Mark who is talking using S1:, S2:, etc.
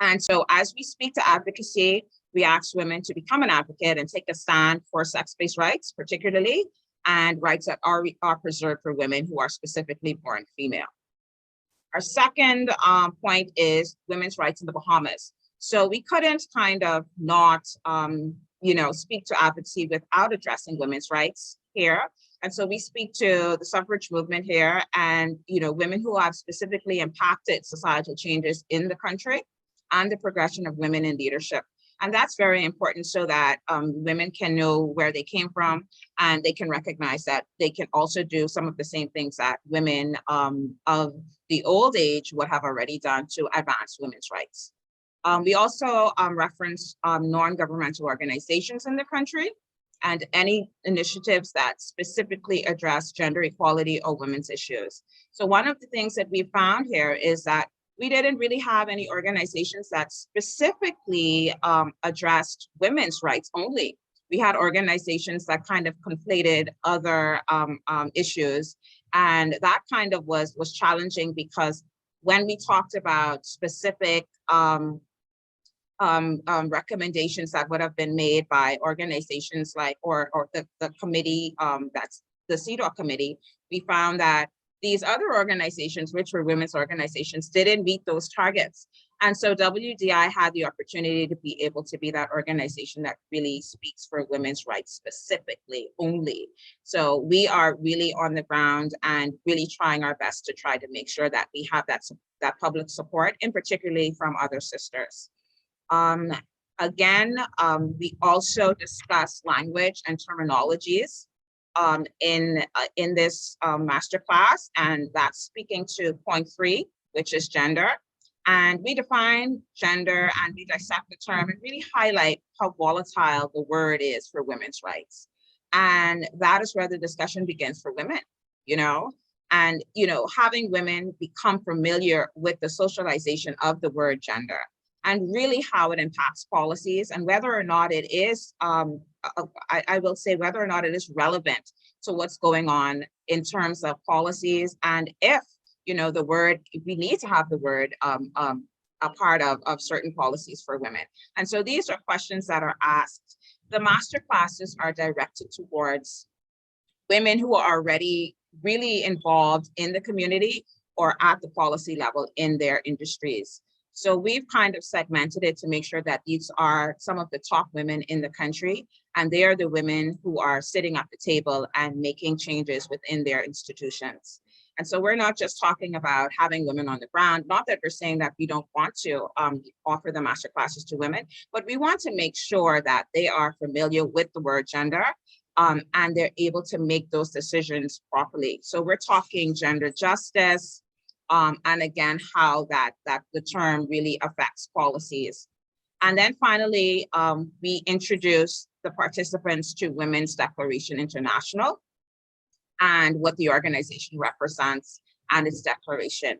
S1: And so as we speak to advocacy, we ask women to become an advocate and take a stand for sex-based rights, particularly, and rights that are preserved for women who are specifically born female. Our second point is women's rights in the Bahamas. So we couldn't kind of not, speak to advocacy without addressing women's rights here. And so we speak to the suffrage movement here and, women who have specifically impacted societal changes in the country and the progression of women in leadership. And that's very important so that women can know where they came from and they can recognize that they can also do some of the same things that women of the old age would have already done to advance women's rights. We also reference non-governmental organizations in the country and any initiatives that specifically address gender equality or women's issues. So one of the things that we found here is that we didn't really have any organizations that specifically addressed women's rights only. We had organizations that kind of conflated other issues. And that kind of was challenging because when we talked about specific recommendations that would have been made by organizations like, or the committee, that's the CEDAW committee, we found that these other organizations, which were women's organizations, didn't meet those targets. And so WDI had the opportunity to be able to be that organization that really speaks for women's rights specifically only. So we are really on the ground and really trying our best to try to make sure that we have that public support, and particularly from other sisters. Again, we also discuss language and terminologies in this masterclass, and that's speaking to point 3, which is gender. And we define gender and we dissect the term and really highlight how volatile the word is for women's rights. And that is where the discussion begins for women, and, having women become familiar with the socialization of the word gender and really how it impacts policies and whether or not it is, I will say whether or not it is relevant to what's going on in terms of policies, and if, the word, we need to have the word a part of certain policies for women. And so these are questions that are asked. The master classes are directed towards women who are already really involved in the community or at the policy level in their industries. So we've kind of segmented it to make sure that these are some of the top women in the country, and they are the women who are sitting at the table and making changes within their institutions. And so we're not just talking about having women on the ground, not that we're saying that we don't want to offer the master classes to women, but we want to make sure that they are familiar with the word gender and they're able to make those decisions properly. So we're talking gender justice, and again, how that the term really affects policies. And then finally, we introduce the participants to Women's Declaration International and what the organization represents and its declaration.